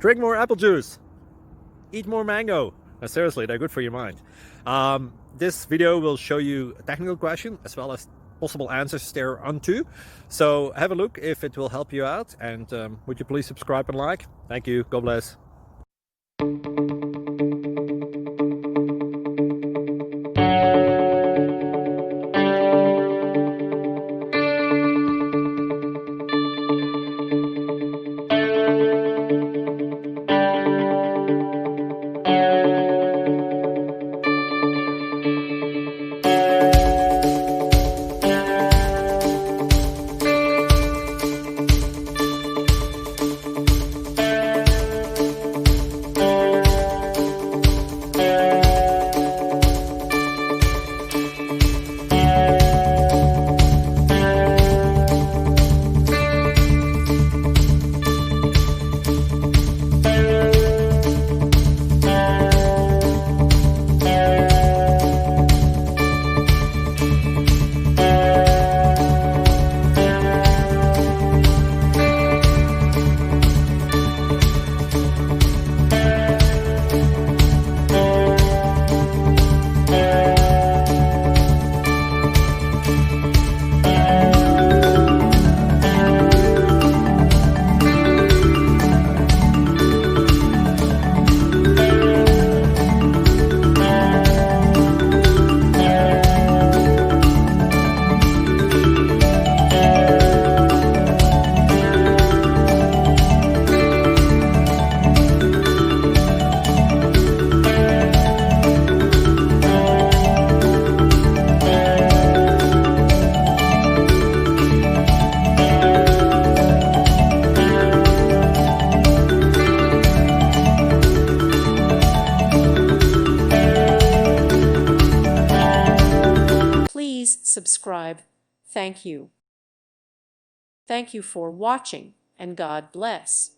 Drink more apple juice. Eat more mango. Seriously, they're good for your mind. This video will show you a technical question as well as possible answers thereunto. So have a look if it will help you out, and would you please subscribe and like? Thank you. God bless. Please subscribe. Thank you. Thank you for watching, and God bless.